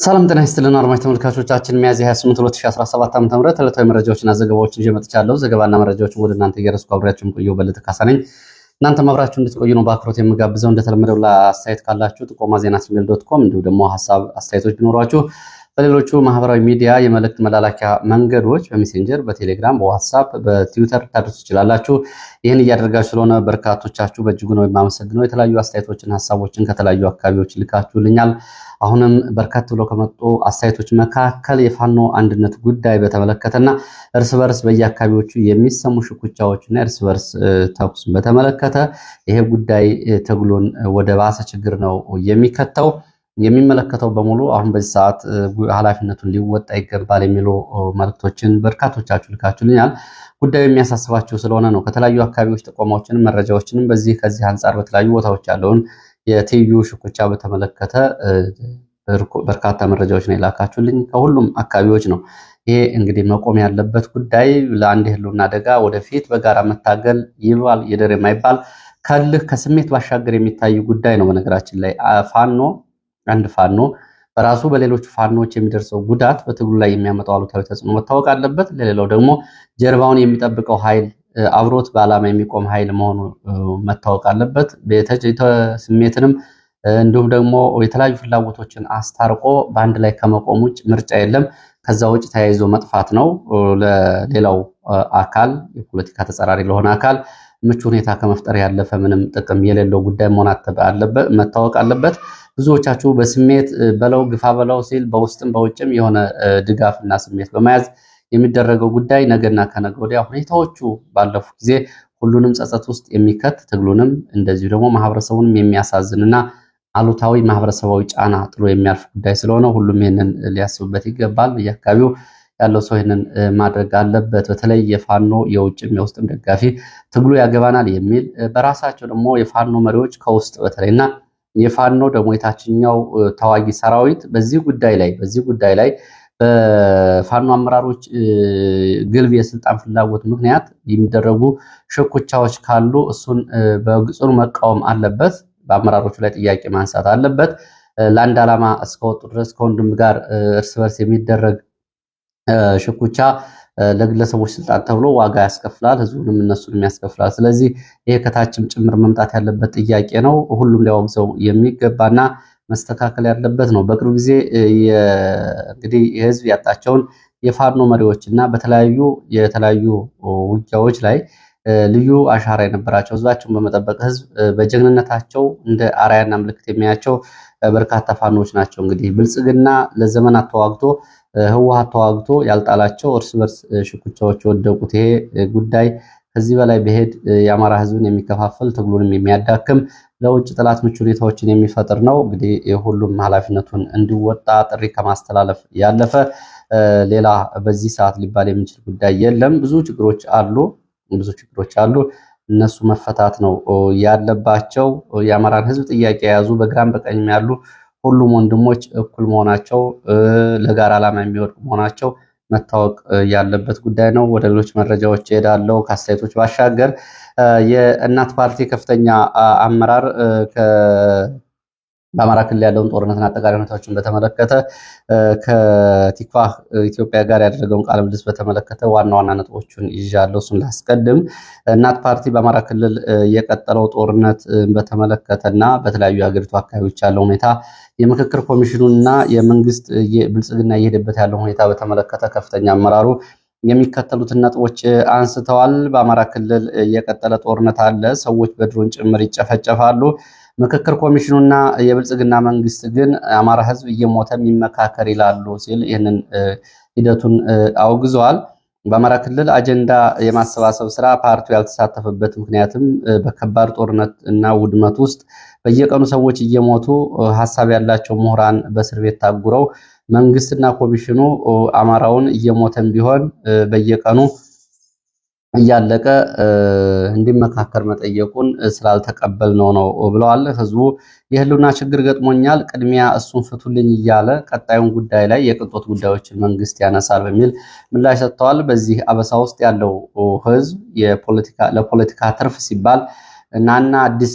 ሰላም ጤና ይስጥልን አድማጭ ተመልካቾቻችን ሚያዝያ 28 2017 ዓ.ም ዕለታዊ መረጃዎችና ዘገባዎችን ይዤ መጥቻለሁ። ዘገባና መረጃዎችን ወደ እናንተ እያደረስኩ አብሬያችሁ የምቆየው በልጥ ካሳ ነኝ። እናንተም አብራችሁ እንድትቆዩ ነው በአክብሮት የምጋብዘው። እንደተለመደው ለአስተያየት ካላችሁ ጥቆማ@ዜናሲቪል.com እንዲሁም ደግሞ ሐሳብ አስተያየቶች ቢኖሯችሁ በሌሎቹ ማህበራዊ ሚዲያ የመልእክት መላላኪያ መንገዶች በሜሴንጀር፣ በቴሌግራም፣ በዋትስአፕ፣ በትዊተር ታደርሱ ትችላላችሁ። ይህን እያደረጋችሁ ስለሆነ በርካቶቻችሁ በእጅጉ ነው የማመሰግነው። የተለያዩ አስተያየቶችን፣ ሐሳቦችን ከተለያዩ አካባቢዎች ልካችሁልኛል። አሁንም በርካታ ብለው ከመጡ አስተያየቶች መካከል የፋኖ አንድነት ጉዳይ በተመለከተና እርስ በርስ በየአካባቢዎቹ የሚሰሙ ሽኩቻዎችና እርስ በርስ ተኩስን በተመለከተ ይሄ ጉዳይ ትግሉን ወደ ባሰ ችግር ነው የሚከተው። የሚመለከተው በሙሉ አሁን በዚህ ሰዓት ኃላፊነቱን ሊወጣ ይገባል የሚሉ መልእክቶችን በርካቶቻችሁ ልካችሁልኛል። ጉዳዩ የሚያሳስባችሁ ስለሆነ ነው። ከተለያዩ አካባቢዎች ጥቆማዎችንም መረጃዎችንም ከዚህ አንጻር በተለያዩ ቦታዎች ያለውን የትይዩ ሽኩቻ በተመለከተ በርካታ መረጃዎች ነው የላካችሁልኝ ከሁሉም አካባቢዎች ነው። ይሄ እንግዲህ መቆም ያለበት ጉዳይ ለአንድ ህልውና አደጋ ወደፊት በጋራ መታገል ይባል ይደር የማይባል ከልህ ከስሜት ባሻገር የሚታይ ጉዳይ ነው። በነገራችን ላይ አንድ ፋኖ በራሱ በሌሎች ፋኖች የሚደርሰው ጉዳት በትግሉ ላይ የሚያመጣው አሉታዊ ተጽዕኖ መታወቅ አለበት። ለሌላው ደግሞ ጀርባውን የሚጠብቀው ኃይል አብሮት በዓላማ የሚቆም ኃይል መሆኑ መታወቅ አለበት። ስሜትንም እንዲሁም ደግሞ የተለያዩ ፍላጎቶችን አስታርቆ በአንድ ላይ ከመቆም ውጭ ምርጫ የለም። ከዛ ውጭ ተያይዞ መጥፋት ነው። ለሌላው አካል የፖለቲካ ተጸራሪ ለሆነ አካል ምቹ ሁኔታ ከመፍጠር ያለፈ ምንም ጥቅም የሌለው ጉዳይ መሆን መታወቅ አለበት። ብዙዎቻችሁ በስሜት በለው ግፋ በለው ሲል በውስጥም በውጭም የሆነ ድጋፍና ስሜት በመያዝ የሚደረገው ጉዳይ ነገና ከነገ ወዲያ ሁኔታዎቹ ባለፉ ጊዜ ሁሉንም ጸጸት ውስጥ የሚከት ትግሉንም እንደዚሁ ደግሞ ማህበረሰቡንም የሚያሳዝንና አሉታዊ ማህበረሰባዊ ጫና ጥሎ የሚያልፍ ጉዳይ ስለሆነ ሁሉም ይህንን ሊያስቡበት ይገባል። በየአካባቢው ያለው ሰው ይህንን ማድረግ አለበት። በተለይ የፋኖ የውጭም የውስጥም ደጋፊ ትግሉ ያገባናል የሚል በራሳቸው ደግሞ የፋኖ መሪዎች ከውስጥ በተለይና የፋኖ ደግሞ የታችኛው ተዋጊ ሰራዊት በዚህ ጉዳይ ላይ በፋኖ አመራሮች ግልብ የስልጣን ፍላጎት ምክንያት የሚደረጉ ሽኩቻዎች ካሉ እሱን በጽኑ መቃወም አለበት። በአመራሮቹ ላይ ጥያቄ ማንሳት አለበት። ለአንድ ዓላማ እስከወጡ ድረስ ከወንድም ጋር እርስ በርስ የሚደረግ ሽኩቻ ለግለሰቦች ስልጣን ተብሎ ዋጋ ያስከፍላል፣ ህዝቡንም እነሱንም ያስከፍላል። ስለዚህ ይሄ ከታችም ጭምር መምጣት ያለበት ጥያቄ ነው። ሁሉም ሊያወግዘው የሚገባና መስተካከል ያለበት ነው። በቅርቡ ጊዜ እንግዲህ የህዝብ ያጣቸውን የፋኖ መሪዎች እና የተለያዩ ውጊያዎች ላይ ልዩ አሻራ የነበራቸው ህዝባቸውን በመጠበቅ ህዝብ በጀግንነታቸው እንደ አርአያና ምልክት የሚያያቸው በርካታ ፋኖች ናቸው። እንግዲህ ብልጽግና ለዘመናት ተዋግቶ ህወሓት ተዋግቶ ያልጣላቸው እርስ በርስ ሽኩቻዎች የወደቁት ይሄ ጉዳይ ከዚህ በላይ በሄድ የአማራ ህዝብን የሚከፋፈል ትግሉንም የሚያዳክም ለውጭ ጠላት ምቹ ሁኔታዎችን የሚፈጥር ነው። እንግዲህ የሁሉም ኃላፊነቱን እንዲወጣ ጥሪ ከማስተላለፍ ያለፈ ሌላ በዚህ ሰዓት ሊባል የሚችል ጉዳይ የለም። ብዙ ችግሮች አሉ። እነሱ መፈታት ነው ያለባቸው። የአማራን ህዝብ ጥያቄ የያዙ በግራም በቀኝም ያሉ ሁሉም ወንድሞች እኩል መሆናቸው ለጋራ ዓላማ የሚወድቁ መሆናቸው መታወቅ ያለበት ጉዳይ ነው። ወደ ሌሎች መረጃዎች እሄዳለሁ። ከአስተያየቶች ባሻገር የእናት ፓርቲ ከፍተኛ አመራር በአማራ ክልል ያለውን ጦርነትና አጠቃላይ ሁኔታዎችን በተመለከተ ከቲክቫህ ኢትዮጵያ ጋር ያደረገውን ቃለ ምልልስ በተመለከተ ዋና ዋና ነጥቦችን ይዣለሁ። እሱን ላስቀድም። እናት ፓርቲ በአማራ ክልል የቀጠለው ጦርነት በተመለከተና በተለያዩ የሀገሪቱ አካባቢዎች ያለው ሁኔታ የምክክር ኮሚሽኑና የመንግስት ብልጽግና እየሄደበት ያለው ሁኔታ በተመለከተ ከፍተኛ አመራሩ የሚከተሉትን ነጥቦች አንስተዋል። በአማራ ክልል የቀጠለ ጦርነት አለ። ሰዎች በድሮን ጭምር ይጨፈጨፋሉ። ምክክር ኮሚሽኑና የብልጽግና መንግስት ግን አማራ ህዝብ እየሞተ የሚመካከር ይላሉ ሲል ይህንን ሂደቱን አውግዘዋል። በአማራ ክልል አጀንዳ የማሰባሰብ ስራ ፓርቲው ያልተሳተፈበት ምክንያትም በከባድ ጦርነት እና ውድመት ውስጥ በየቀኑ ሰዎች እየሞቱ ሀሳብ ያላቸው ምሁራን በእስር ቤት ታጉረው መንግስትና ኮሚሽኑ አማራውን እየሞተም ቢሆን በየቀኑ እያለቀ እንዲመካከር መጠየቁን ስላልተቀበልነው ነው ብለዋል። ህዝቡ የህልውና ችግር ገጥሞኛል፣ ቅድሚያ እሱን ፍቱልኝ እያለ ቀጣዩን ጉዳይ ላይ የቅንጦት ጉዳዮችን መንግስት ያነሳል በሚል ምላሽ ሰጥተዋል። በዚህ አበሳ ውስጥ ያለው ህዝብ ለፖለቲካ ትርፍ ሲባል ናና አዲስ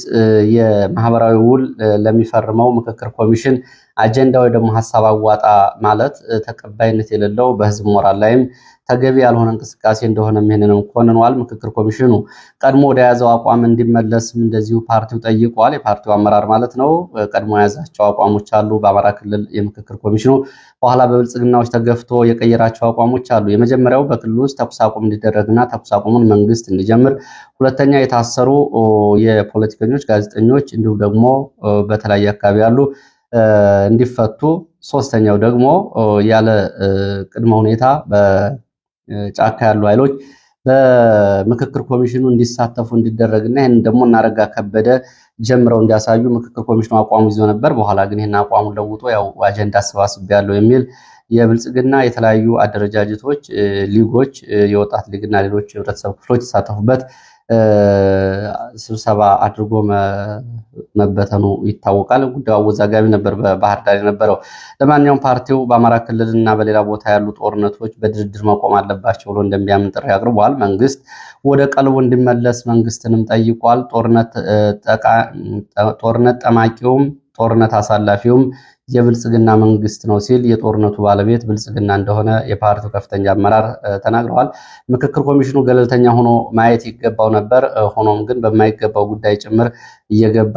የማህበራዊ ውል ለሚፈርመው ምክክር ኮሚሽን አጀንዳ ወይ ደግሞ ሀሳብ አዋጣ ማለት ተቀባይነት የሌለው በህዝብ ሞራል ላይም ተገቢ ያልሆነ እንቅስቃሴ እንደሆነ ይህንንም ኮንኗል። ምክክር ኮሚሽኑ ቀድሞ ወደ ያዘው አቋም እንዲመለስም እንደዚሁ ፓርቲው ጠይቋል። የፓርቲው አመራር ማለት ነው። ቀድሞ የያዛቸው አቋሞች አሉ በአማራ ክልል የምክክር ኮሚሽኑ በኋላ በብልጽግናዎች ተገፍቶ የቀየራቸው አቋሞች አሉ። የመጀመሪያው በክልሉ ውስጥ ተኩስ አቁም እንዲደረግና ተኩስ አቁሙን መንግስት እንዲጀምር፣ ሁለተኛ የታሰሩ የፖለቲከኞች፣ ጋዜጠኞች እንዲሁም ደግሞ በተለያየ አካባቢ ያሉ እንዲፈቱ፣ ሶስተኛው ደግሞ ያለ ቅድመ ሁኔታ ጫካ ያሉ ኃይሎች በምክክር ኮሚሽኑ እንዲሳተፉ እንዲደረግና ይህንን ደግሞ እናረጋ ከበደ ጀምረው እንዲያሳዩ ምክክር ኮሚሽኑ አቋሙ ይዞ ነበር። በኋላ ግን ይህን አቋሙን ለውጦ ያው አጀንዳ አሰባስቤያለሁ የሚል የብልጽግና የተለያዩ አደረጃጀቶች፣ ሊጎች፣ የወጣት ሊግና ሌሎች የህብረተሰብ ክፍሎች የተሳተፉበት ስብሰባ አድርጎ መበተኑ ይታወቃል። ጉዳዩ አወዛጋቢ ነበር በባህር ዳር የነበረው። ለማንኛውም ፓርቲው በአማራ ክልል እና በሌላ ቦታ ያሉ ጦርነቶች በድርድር መቆም አለባቸው ብሎ እንደሚያምን ጥሪ አቅርቧል። መንግስት ወደ ቀልቡ እንዲመለስ መንግስትንም ጠይቋል። ጦርነት ጠማቂውም ጦርነት አሳላፊውም የብልጽግና መንግስት ነው ሲል የጦርነቱ ባለቤት ብልጽግና እንደሆነ የፓርቲው ከፍተኛ አመራር ተናግረዋል። ምክክር ኮሚሽኑ ገለልተኛ ሆኖ ማየት ይገባው ነበር። ሆኖም ግን በማይገባው ጉዳይ ጭምር እየገባ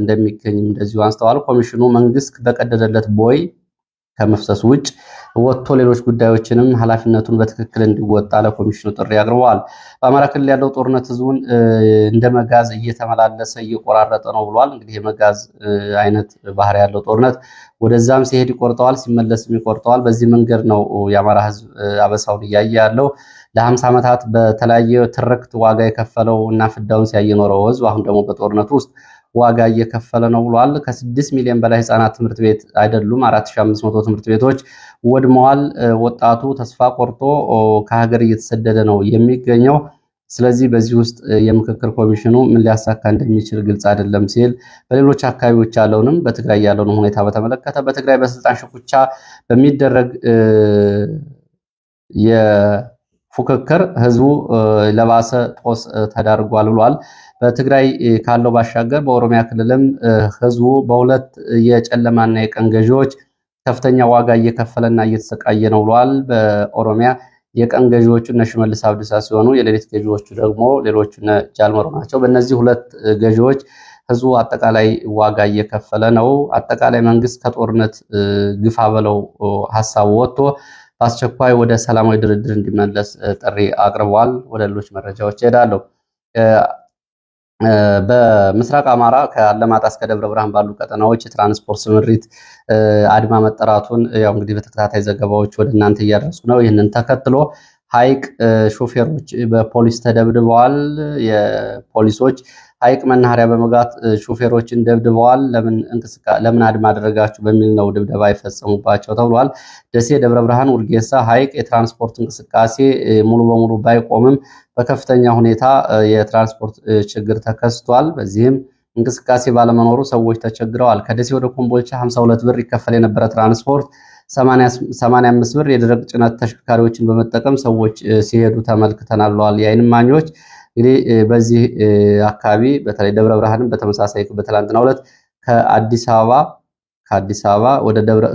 እንደሚገኝም እንደዚሁ አንስተዋል። ኮሚሽኑ መንግስት በቀደደለት ቦይ ከመፍሰስ ውጭ ወጥቶ ሌሎች ጉዳዮችንም ኃላፊነቱን በትክክል እንዲወጣ ለኮሚሽኑ ጥሪ አቅርበዋል። በአማራ ክልል ያለው ጦርነት ህዝቡን እንደ መጋዝ እየተመላለሰ እየቆራረጠ ነው ብሏል። እንግዲህ የመጋዝ አይነት ባህሪ ያለው ጦርነት ወደዛም ሲሄድ ይቆርጠዋል፣ ሲመለስም ይቆርጠዋል። በዚህ መንገድ ነው የአማራ ህዝብ አበሳውን እያየ ያለው። ለ50 ዓመታት በተለያየ ትርክት ዋጋ የከፈለው እና ፍዳውን ሲያየኖረው ህዝብ አሁን ደግሞ በጦርነቱ ውስጥ ዋጋ እየከፈለ ነው ብሏል። ከ6 ሚሊዮን በላይ ህፃናት ትምህርት ቤት አይደሉም፣ 4500 ትምህርት ቤቶች ወድመዋል። ወጣቱ ተስፋ ቆርጦ ከሀገር እየተሰደደ ነው የሚገኘው። ስለዚህ በዚህ ውስጥ የምክክር ኮሚሽኑ ምን ሊያሳካ እንደሚችል ግልጽ አይደለም ሲል በሌሎች አካባቢዎች ያለውንም በትግራይ ያለውን ሁኔታ በተመለከተ በትግራይ በስልጣን ሽኩቻ በሚደረግ የፉክክር ህዝቡ ለባሰ ጦስ ተዳርጓል ብሏል። በትግራይ ካለው ባሻገር በኦሮሚያ ክልልም ህዝቡ በሁለት የጨለማና የቀን ገዢዎች ከፍተኛ ዋጋ እየከፈለና እየተሰቃየ ነው ብሏል። በኦሮሚያ የቀን ገዢዎቹ እነ ሽመልስ አብዲሳ ሲሆኑ የሌሊት ገዢዎቹ ደግሞ ሌሎቹ እነ ጃልመሮ ናቸው። በእነዚህ ሁለት ገዢዎች ህዝቡ አጠቃላይ ዋጋ እየከፈለ ነው። አጠቃላይ መንግስት ከጦርነት ግፋ በለው ሀሳቡ ወጥቶ በአስቸኳይ ወደ ሰላማዊ ድርድር እንዲመለስ ጥሪ አቅርቧል። ወደ ሌሎች መረጃዎች እሄዳለሁ። በምስራቅ አማራ ከአለማጣ እስከ ደብረ ብርሃን ባሉ ቀጠናዎች የትራንስፖርት ስምሪት አድማ መጠራቱን ያው እንግዲህ በተከታታይ ዘገባዎች ወደ እናንተ እያደረሱ ነው። ይህንን ተከትሎ ሐይቅ ሾፌሮች በፖሊስ ተደብድበዋል። የፖሊሶች ሐይቅ መናኸሪያ በመግባት ሾፌሮችን ደብድበዋል። ለምን አድማ አደረጋችሁ በሚል ነው ድብደባ የፈጸሙባቸው ተብሏል። ደሴ፣ ደብረ ብርሃን፣ ውርጌሳ፣ ሐይቅ የትራንስፖርት እንቅስቃሴ ሙሉ በሙሉ ባይቆምም በከፍተኛ ሁኔታ የትራንስፖርት ችግር ተከስቷል። በዚህም እንቅስቃሴ ባለመኖሩ ሰዎች ተቸግረዋል። ከደሴ ወደ ኮምቦልቻ 52 ብር ይከፈል የነበረ ትራንስፖርት 85 ብር የደረቅ ጭነት ተሽከርካሪዎችን በመጠቀም ሰዎች ሲሄዱ ተመልክተናል ብለዋል የዓይን እማኞች። እንግዲህ በዚህ አካባቢ በተለይ ደብረ ብርሃንም በተመሳሳይ በትላንትናው ዕለት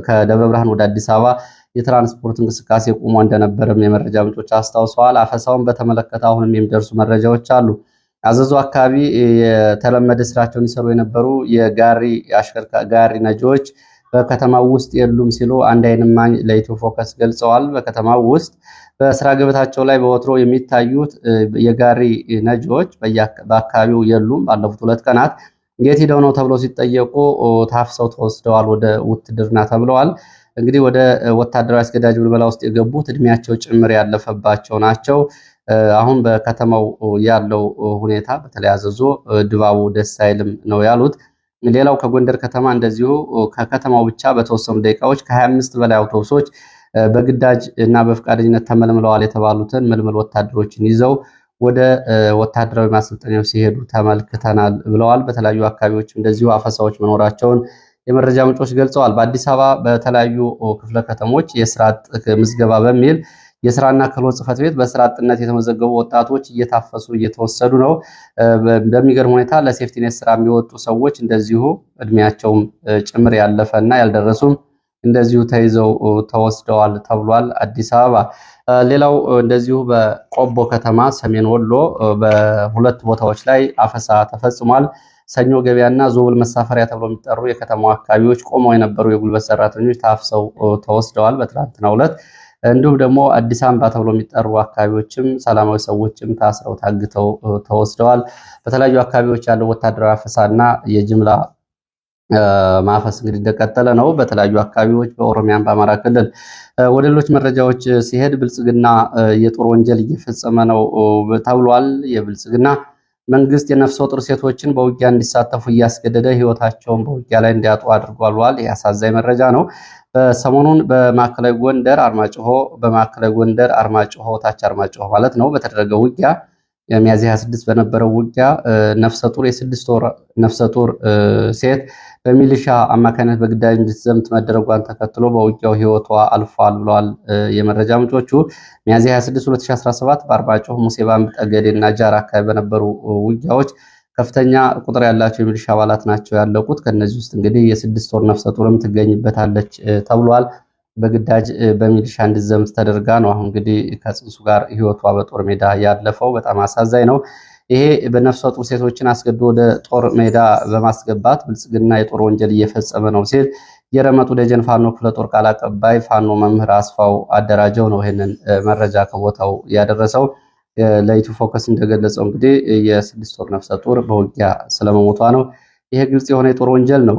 ከደብረ ብርሃን ወደ አዲስ አበባ የትራንስፖርት እንቅስቃሴ ቆሞ እንደነበረም የመረጃ ምንጮች አስታውሰዋል። አፈሳውን በተመለከተ አሁንም የሚደርሱ መረጃዎች አሉ። አዘዞ አካባቢ የተለመደ ስራቸውን ይሰሩ የነበሩ ጋሪ ነጂዎች በከተማው ውስጥ የሉም ሲሉ አንድ ዓይን እማኝ ለኢትዮ ፎከስ ገልጸዋል። በከተማው ውስጥ በስራ ገበታቸው ላይ በወትሮ የሚታዩት የጋሪ ነጂዎች በአካባቢው የሉም። ባለፉት 2 ቀናት የት ሄደው ነው ተብለው ሲጠየቁ ታፍሰው ተወስደዋል፣ ወደ ውትድርና ተብለዋል። እንግዲህ ወደ ወታደራዊ አስገዳጅ ምልመላ ውስጥ የገቡት እድሜያቸው ጭምር ያለፈባቸው ናቸው። አሁን በከተማው ያለው ሁኔታ በተለይ አዘዞ ድባቡ ደስ አይልም ነው ያሉት። ሌላው ከጎንደር ከተማ እንደዚሁ ከከተማው ብቻ በተወሰኑ ደቂቃዎች ከ25 በላይ አውቶቡሶች በግዳጅ እና በፈቃደኝነት ተመልምለዋል የተባሉትን ምልምል ወታደሮችን ይዘው ወደ ወታደራዊ ማሰልጠኛው ሲሄዱ ተመልክተናል ብለዋል። በተለያዩ አካባቢዎች እንደዚሁ አፈሳዎች መኖራቸውን የመረጃ ምንጮች ገልጸዋል። በአዲስ አበባ በተለያዩ ክፍለ ከተሞች የስራ አጥ ምዝገባ በሚል የስራና ክህሎት ጽሕፈት ቤት በስራ አጥነት የተመዘገቡ ወጣቶች እየታፈሱ እየተወሰዱ ነው። በሚገርም ሁኔታ ለሴፍቲኔት ስራ የሚወጡ ሰዎች እንደዚሁ እድሜያቸውም ጭምር ያለፈና ያልደረሱም እንደዚሁ ተይዘው ተወስደዋል ተብሏል። አዲስ አበባ ሌላው እንደዚሁ በቆቦ ከተማ ሰሜን ወሎ በሁለት ቦታዎች ላይ አፈሳ ተፈጽሟል። ሰኞ ገበያና ዞብል መሳፈሪያ ተብሎ የሚጠሩ የከተማው አካባቢዎች ቆመው የነበሩ የጉልበት ሰራተኞች ታፍሰው ተወስደዋል በትናንትናው ዕለት። እንዲሁም ደግሞ አዲስ አበባ ተብሎ የሚጠሩ አካባቢዎችም ሰላማዊ ሰዎችም ታስረው ታግተው ተወስደዋል። በተለያዩ አካባቢዎች ያለው ወታደራዊ አፈሳና የጅምላ ማፈስ እንግዲህ እንደቀጠለ ነው። በተለያዩ አካባቢዎች በኦሮሚያን በአማራ ክልል ወደ ሌሎች መረጃዎች ሲሄድ ብልጽግና የጦር ወንጀል እየፈጸመ ነው ተብሏል። የብልጽግና መንግስት የነፍሰ ጡር ሴቶችን በውጊያ እንዲሳተፉ እያስገደደ ህይወታቸውን በውጊያ ላይ እንዲያጡ አድርጓል። ይህ አሳዛኝ መረጃ ነው። ሰሞኑን በማዕከላዊ ጎንደር አርማጭሆ ታች አርማጭሆ ማለት ነው በተደረገው ውጊያ ሚያዝያ 26 በነበረው ውጊያ ነፍሰ ጡር የ6 ወር ነፍሰ ጡር ሴት በሚሊሻ አማካኝነት በግዳጅ እንድትዘምት መደረጓን ተከትሎ በውጊያው ህይወቷ አልፏል ብለዋል የመረጃ ምንጮቹ። ሚያዝያ 26 2017 በአርማጭሆ ሙሴ ባምብ ጠገዴ እና ጃራ አካባቢ በነበሩ ውጊያዎች ከፍተኛ ቁጥር ያላቸው የሚሊሻ አባላት ናቸው ያለቁት። ከነዚህ ውስጥ እንግዲህ የ6 ወር ነፍሰ ጡርም ትገኝበታለች ተብሏል። በግዳጅ በሚሊሻ እንድትዘምት ተደርጋ ነው አሁን እንግዲህ ከጽንሱ ጋር ህይወቷ በጦር ሜዳ ያለፈው። በጣም አሳዛኝ ነው። ይሄ በነፍሰ ጡር ሴቶችን አስገድዶ ወደ ጦር ሜዳ በማስገባት ብልጽግና የጦር ወንጀል እየፈጸመ ነው ሲል የረመጡ ደጀን ፋኖ ክፍለ ጦር ቃል አቀባይ ፋኖ መምህር አስፋው አደራጀው ነው ይህንን መረጃ ከቦታው ያደረሰው። ለኢትዮ ፎከስ እንደገለጸው እንግዲህ የ6 ወር ነፍሰ ጡር በውጊያ ስለመሞቷ ነው። ይሄ ግልጽ የሆነ የጦር ወንጀል ነው።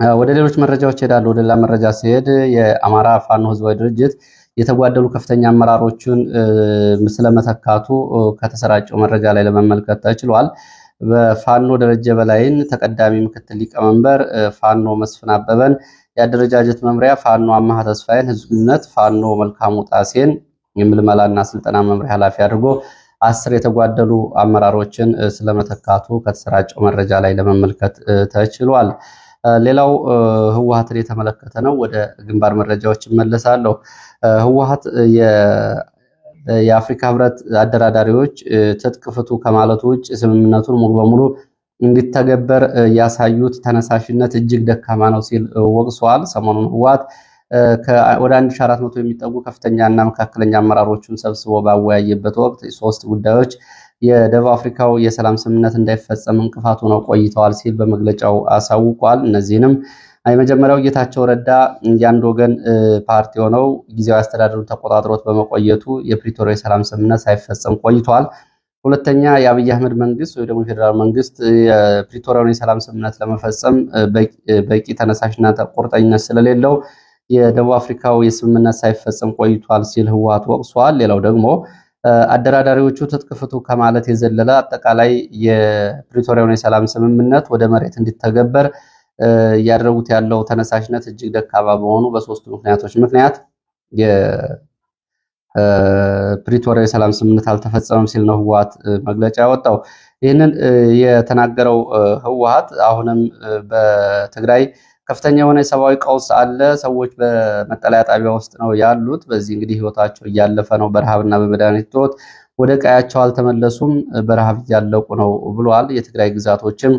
ወደ ሌሎች መረጃዎች ሄዳለሁ። ወደ ሌላ መረጃ ሲሄድ የአማራ ፋኖ ህዝባዊ ድርጅት የተጓደሉ ከፍተኛ አመራሮችን ስለመተካቱ ከተሰራጨው መረጃ ላይ ለመመልከት ተችሏል። በፋኖ ደረጀ በላይን ተቀዳሚ ምክትል ሊቀመንበር፣ ፋኖ መስፍን አበበን የአደረጃጀት መምሪያ፣ ፋኖ አማሃ ተስፋዬን ህዝብ ግንኙነት፣ ፋኖ መልካሙ ጣሴን የምልመላና ስልጠና መምሪያ ኃላፊ አድርጎ 10 የተጓደሉ አመራሮችን ስለመተካቱ ከተሰራጨው መረጃ ላይ ለመመልከት ተችሏል። ሌላው ህወሓትን የተመለከተ ነው። ወደ ግንባር መረጃዎች እመለሳለሁ። ህወሓት የአፍሪካ ህብረት አደራዳሪዎች ትጥቅ ፍቱ ከማለቱ ውጭ ስምምነቱን ሙሉ በሙሉ እንዲተገበር ያሳዩት ተነሳሽነት እጅግ ደካማ ነው ሲል ወቅሷል። ሰሞኑን ህወሓት ወደ 1400 የሚጠጉ ከፍተኛና መካከለኛ አመራሮቹን ሰብስቦ ባወያየበት ወቅት 3 ጉዳዮች የደቡብ አፍሪካው የሰላም ስምምነት እንዳይፈጸም እንቅፋት ሆነው ቆይተዋል ሲል በመግለጫው አሳውቋል። እነዚህንም የመጀመሪያው ጌታቸው ረዳ የአንድ ወገን ፓርቲ ሆነው ጊዜያዊ አስተዳደሩን ተቆጣጥሮት በመቆየቱ የፕሪቶሪያ የሰላም ስምምነት ሳይፈጸም ቆይቷል። ሁለተኛ የአብይ አህመድ መንግስት ወይ ደግሞ ፌዴራል መንግስት የፕሪቶሪያውን የሰላም ስምምነት ለመፈጸም በቂ ተነሳሽና ቁርጠኝነት ስለሌለው የደቡብ አፍሪካው የስምምነት ሳይፈጸም ቆይቷል ሲል ህወሓት ወቅሷል። ሌላው ደግሞ አደራዳሪዎቹ ትጥቅ ፍቱ ከማለት የዘለለ አጠቃላይ የፕሪቶሪያውን የሰላም ስምምነት ወደ መሬት እንዲተገበር ያደረጉት ያለው ተነሳሽነት እጅግ ደካማ በመሆኑ በሶስቱ ምክንያቶች ምክንያት የፕሪቶሪያ የሰላም ስምምነት አልተፈጸመም ሲል ነው ህወሓት መግለጫ ያወጣው። ይህንን የተናገረው ህወሓት አሁንም በትግራይ ከፍተኛ የሆነ የሰብአዊ ቀውስ አለ። ሰዎች በመጠለያ ጣቢያ ውስጥ ነው ያሉት። በዚህ እንግዲህ ህይወታቸው እያለፈ ነው። በረሃብና በመድኃኒት እጦት ወደ ቀያቸው አልተመለሱም፣ በረሃብ እያለቁ ነው ብሏል። የትግራይ ግዛቶችም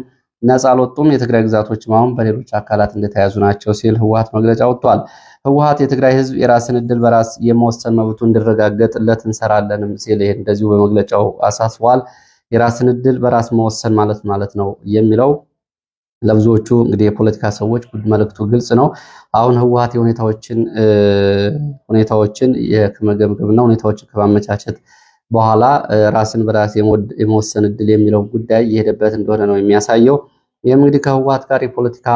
ነፃ አልወጡም፣ የትግራይ ግዛቶችም አሁን በሌሎች አካላት እንደተያዙ ናቸው ሲል ህወሓት መግለጫ ወጥቷል። ህወሓት የትግራይ ህዝብ የራስን እድል በራስ የመወሰን መብቱ እንዲረጋገጥለት እንሰራለንም ሲል ይሄን እንደዚሁ በመግለጫው አሳስቧል። የራስን እድል በራስ መወሰን ማለት ነው የሚለው ለብዙዎቹ እንግዲህ የፖለቲካ ሰዎች መልእክቱ ግልጽ ነው። አሁን ህወሓት ሁኔታዎችን ከመገምገምና ሁኔታዎችን ከማመቻቸት በኋላ ራስን በራስ የመወሰን እድል የሚለው ጉዳይ እየሄደበት እንደሆነ ነው የሚያሳየው። ይህም እንግዲህ ከህወሓት ጋር የፖለቲካ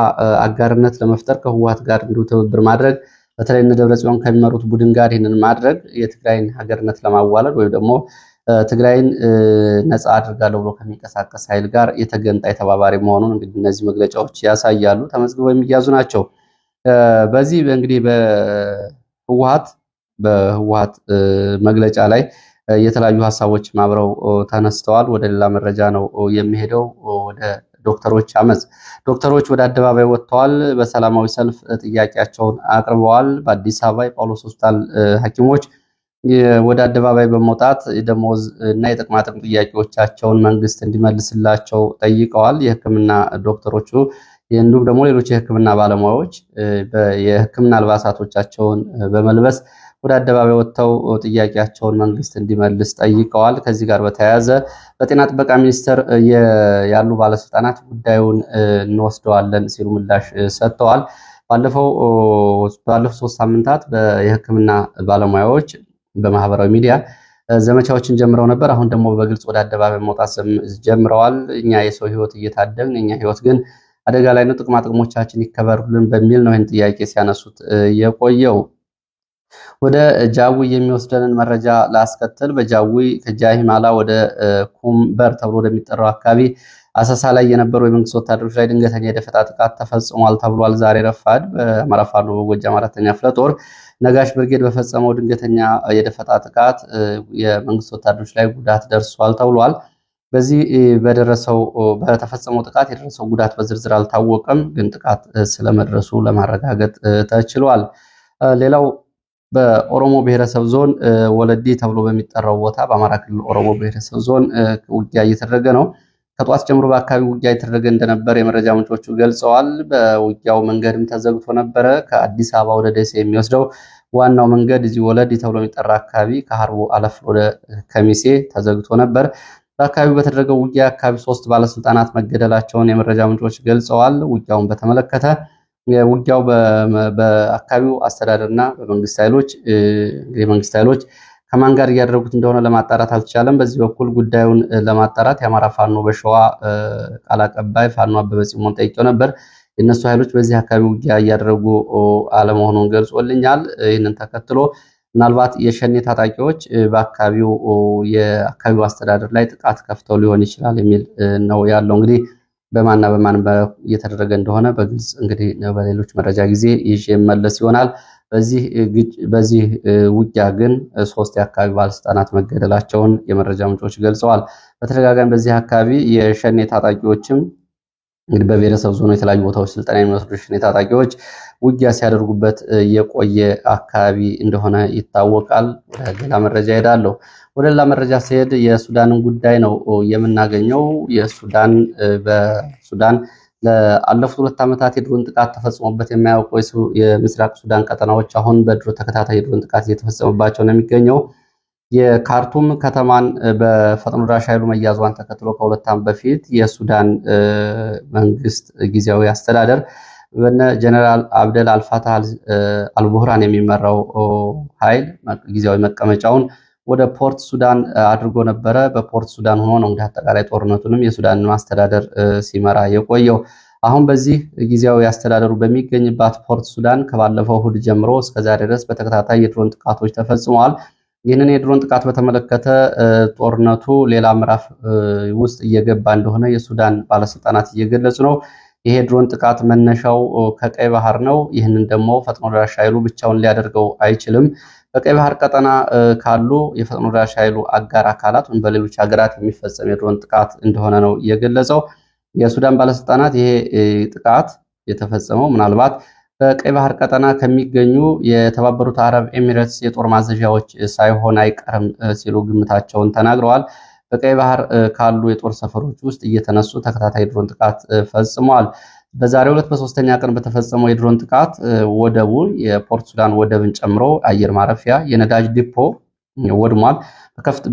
አጋርነት ለመፍጠር ከህወሓት ጋር እንዲሁ ትብብር ማድረግ በተለይ እነ ደብረጽዮን ከሚመሩት ቡድን ጋር ይህንን ማድረግ የትግራይን ሀገርነት ለማዋለድ ወይም ደግሞ ትግራይን ነፃ አድርጋለሁ ብሎ ከሚንቀሳቀስ ኃይል ጋር የተገንጣይ ተባባሪ መሆኑን እንግዲህ እነዚህ መግለጫዎች ያሳያሉ። ተመዝግበው የሚያዙ ናቸው። በዚህ እንግዲህ በህወሓት መግለጫ ላይ የተለያዩ ሀሳቦች አብረው ተነስተዋል። ወደ ሌላ መረጃ ነው የሚሄደው። ወደ ዶክተሮች አመፅ። ዶክተሮች ወደ አደባባይ ወጥተዋል። በሰላማዊ ሰልፍ ጥያቄያቸውን አቅርበዋል። በአዲስ አበባ የጳውሎስ ሆስፒታል ሐኪሞች ወደ አደባባይ በመውጣት ደሞዝ እና የጥቅማ ጥቅም ጥያቄዎቻቸውን መንግስት እንዲመልስላቸው ጠይቀዋል። የሕክምና ዶክተሮቹ እንዲሁም ደግሞ ሌሎች የሕክምና ባለሙያዎች የሕክምና አልባሳቶቻቸውን በመልበስ ወደ አደባባይ ወጥተው ጥያቄያቸውን መንግስት እንዲመልስ ጠይቀዋል። ከዚህ ጋር በተያያዘ በጤና ጥበቃ ሚኒስቴር ያሉ ባለስልጣናት ጉዳዩን እንወስደዋለን ሲሉ ምላሽ ሰጥተዋል። ባለፉት 3 ሳምንታት የሕክምና ባለሙያዎች በማህበራዊ ሚዲያ ዘመቻዎችን ጀምረው ነበር። አሁን ደግሞ በግልጽ ወደ አደባባይ መውጣት ጀምረዋል። እኛ የሰው ህይወት እየታደግን እኛ ህይወት ግን አደጋ ላይ ነው፣ ጥቅማ ጥቅሞቻችን ይከበሩልን በሚል ነው ይህን ጥያቄ ሲያነሱት የቆየው። ወደ ጃዊ የሚወስደንን መረጃ ላስከትል። በጃዊ ከጃሂማላ ወደ ኩምበር ተብሎ ወደሚጠራው አካባቢ አሰሳ ላይ የነበሩ የመንግስት ወታደሮች ላይ ድንገተኛ የደፈጣ ጥቃት ተፈጽሟል ተብሏል። ዛሬ ረፋድ በአማራ ፋኖ በጎጃም 4ኛ ክፍለ ጦር ነጋሽ ብርጌድ በፈጸመው ድንገተኛ የደፈጣ ጥቃት የመንግስት ወታደሮች ላይ ጉዳት ደርሷል ተብሏል። በዚህ በተፈጸመው ጥቃት የደረሰው ጉዳት በዝርዝር አልታወቀም፣ ግን ጥቃት ስለመድረሱ ለማረጋገጥ ተችሏል። ሌላው በኦሮሞ ብሔረሰብ ዞን ወለዲ ተብሎ በሚጠራው ቦታ በአማራ ክልል ኦሮሞ ብሔረሰብ ዞን ውጊያ እየተደረገ ነው። ከጧት ጀምሮ በአካባቢው ውጊያ የተደረገ እንደነበር የመረጃ ምንጮቹ ገልጸዋል። በውጊያው መንገድም ተዘግቶ ነበረ። ከአዲስ አበባ ወደ ደሴ የሚወስደው ዋናው መንገድ እዚህ ወለዲ ተብሎ የሚጠራ አካባቢ ከሀርቦ አለፍ ወደ ከሚሴ ተዘግቶ ነበር። በአካባቢው በተደረገው ውጊያ አካባቢ 3 ባለስልጣናት መገደላቸውን የመረጃ ምንጮች ገልጸዋል። ውጊያውን በተመለከተ ውጊያው በአካባቢው አስተዳደርና በመንግስት ኃይሎች ከማን ጋር እያደረጉት እንደሆነ ለማጣራት አልተቻለም። በዚህ በኩል ጉዳዩን ለማጣራት የአማራ ፋኖ በሸዋ ቃል አቀባይ ፋኖ አበበ ጽሞን ጠይቄው ነበር። የእነሱ ኃይሎች በዚህ አካባቢ ውጊያ እያደረጉ አለመሆኑን ገልጾልኛል። ይህንን ተከትሎ ምናልባት የሸኔ ታጣቂዎች የአካባቢው አስተዳደር ላይ ጥቃት ከፍተው ሊሆን ይችላል የሚል ነው ያለው። እንግዲህ በማንና በማን እየተደረገ እንደሆነ በግልጽ እንግዲህ በሌሎች መረጃ ጊዜ ይዤ መለስ ይሆናል። በዚህ ውጊያ ግን 3 የአካባቢ ባለስልጣናት መገደላቸውን የመረጃ ምንጮች ገልጸዋል። በተደጋጋሚ በዚህ አካባቢ የሸኔ ታጣቂዎችም እንግዲህ በብሔረሰብ ዞኑ የተለያዩ ቦታዎች ስልጠና የሚወስዱ የሸኔ ታጣቂዎች ውጊያ ሲያደርጉበት የቆየ አካባቢ እንደሆነ ይታወቃል። ወደ ሌላ መረጃ ሄዳለሁ። ወደ ሌላ መረጃ ሲሄድ የሱዳንን ጉዳይ ነው የምናገኘው። በሱዳን ለአለፉት 2 ዓመታት የድሮን ጥቃት ተፈጽሞበት የማያውቀው የምስራቅ ሱዳን ቀጠናዎች አሁን ተከታታይ የድሮን ጥቃት እየተፈጸመባቸው ነው የሚገኘው። የካርቱም ከተማን በፈጥኖ ደራሽ ኃይሉ መያዟን ተከትሎ ከ2 ዓመት በፊት የሱዳን መንግስት ጊዜያዊ አስተዳደር በነ ጀነራል አብደል አልፋታህ አልቡህራን የሚመራው ኃይል ጊዜያዊ መቀመጫውን ወደ ፖርት ሱዳን አድርጎ ነበረ። በፖርት ሱዳን ሆኖ ነው እንግዲህ አጠቃላይ ጦርነቱንም የሱዳን ማስተዳደር ሲመራ የቆየው። አሁን በዚህ ጊዜያዊ አስተዳደሩ በሚገኝባት ፖርት ሱዳን ከባለፈው እሁድ ጀምሮ እስከዛሬ ድረስ በተከታታይ የድሮን ጥቃቶች ተፈጽመዋል። ይህንን የድሮን ጥቃት በተመለከተ ጦርነቱ ሌላ ምዕራፍ ውስጥ እየገባ እንደሆነ የሱዳን ባለስልጣናት እየገለጹ ነው። ይሄ ድሮን ጥቃት መነሻው ከቀይ ባህር ነው። ይህንን ደግሞ ፈጥኖ ደራሽ ኃይሉ ብቻውን ሊያደርገው አይችልም። በቀይ ባህር ቀጠና ካሉ የፈጥኖ ደራሽ ኃይሉ አጋር አካላት ወይም በሌሎች ሀገራት የሚፈጸም የድሮን ጥቃት እንደሆነ ነው የገለጸው። የሱዳን ባለስልጣናት ይሄ ጥቃት የተፈጸመው ምናልባት በቀይ ባህር ቀጠና ከሚገኙ የተባበሩት አረብ ኤሚሬትስ የጦር ማዘዣዎች ሳይሆን አይቀርም ሲሉ ግምታቸውን ተናግረዋል። በቀይ ባህር ካሉ የጦር ሰፈሮች ውስጥ እየተነሱ ተከታታይ የድሮን ጥቃት ፈጽመዋል። በዛሬው ዕለት በ3ኛ ቀን በተፈጸመው የድሮን ጥቃት ወደቡ የፖርት ሱዳን ወደብን ጨምሮ አየር ማረፊያ፣ የነዳጅ ዲፖ ወድሟል።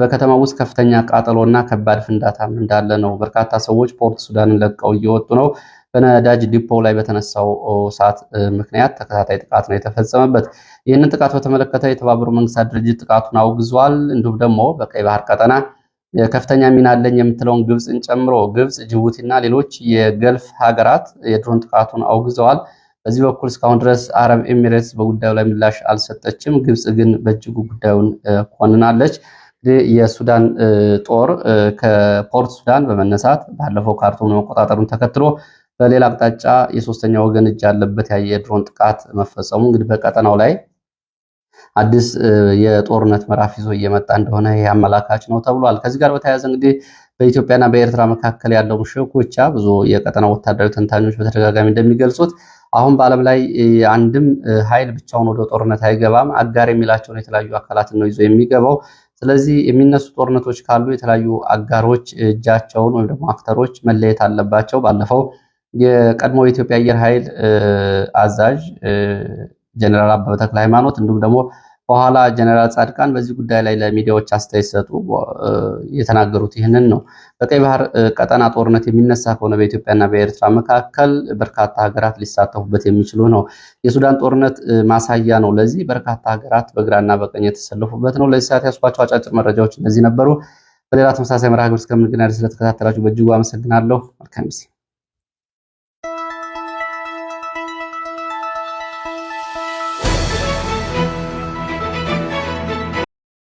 በከተማ ውስጥ ከፍተኛ ቃጠሎና ከባድ ፍንዳታም እንዳለ ነው። በርካታ ሰዎች ፖርት ሱዳንን ለቀው እየወጡ ነው። በነዳጅ ዲፖ ላይ በተነሳው እሳት ምክንያት ተከታታይ ጥቃት ነው የተፈጸመበት። ይህንን ጥቃት በተመለከተ የተባበሩት መንግስታት ድርጅት ጥቃቱን አውግዟል። እንዲሁም ደግሞ በቀይ ባህር ቀጠና ከፍተኛ ሚና አለኝ የምትለውን ግብፅን ጨምሮ ግብፅ፣ ጅቡቲና ሌሎች የገልፍ ሀገራት የድሮን ጥቃቱን አውግዘዋል። በዚህ በኩል እስካሁን ድረስ አረብ ኤሚሬትስ በጉዳዩ ላይ ምላሽ አልሰጠችም። ግብፅ ግን በእጅጉ ጉዳዩን ኮንናለች። የሱዳን ጦር ከፖርት ሱዳን በመነሳት ባለፈው ካርቱም መቆጣጠሩን ተከትሎ በሌላ አቅጣጫ የሶስተኛ ወገን እጅ ያለበት የድሮን ጥቃት መፈጸሙ እንግዲህ በቀጠናው ላይ አዲስ የጦርነት ምዕራፍ ይዞ እየመጣ እንደሆነ ይሄ አመላካች ነው ተብሏል። ከዚህ ጋር በተያያዘ እንግዲህ በኢትዮጵያና በኤርትራ መካከል ያለው ሽኩቻ ብዙ የቀጠናው ወታደራዊ ተንታኞች በተደጋጋሚ እንደሚገልጹት አሁን በዓለም ላይ አንድም ኃይል ብቻውን ወደ ጦርነት አይገባም። አጋር የሚላቸውን የተለያዩ አካላትን ነው ይዞ የሚገባው። ስለዚህ የሚነሱ ጦርነቶች ካሉ የተለያዩ አጋሮች እጃቸውን ወይም ደግሞ አክተሮች መለየት አለባቸው። ባለፈው የቀድሞ የኢትዮጵያ አየር ኃይል አዛዥ ጀነራል አበበ ተክለ ሃይማኖት እንዲሁም ደግሞ በኋላ ጀነራል ጻድቃን በዚህ ጉዳይ ላይ ለሚዲያዎች አስተያየት ሲሰጡ የተናገሩት ይህንን ነው። በቀይ ባህር ቀጠና ጦርነት የሚነሳ ከሆነ በኢትዮጵያና በኤርትራ መካከል በርካታ ሀገራት ሊሳተፉበት የሚችሉ ነው። የሱዳን ጦርነት ማሳያ ነው። ለዚህ በርካታ ሀገራት በግራና በቀኝ የተሰለፉበት ነው። ለዚህ ሰዓት ያስኳቸው አጫጭር መረጃዎች እነዚህ ነበሩ። በሌላ ተመሳሳይ መርሃ ግብር እስከምንገናኝ ስለተከታተላችሁ በእጅጉ አመሰግናለሁ። መልካም ጊዜ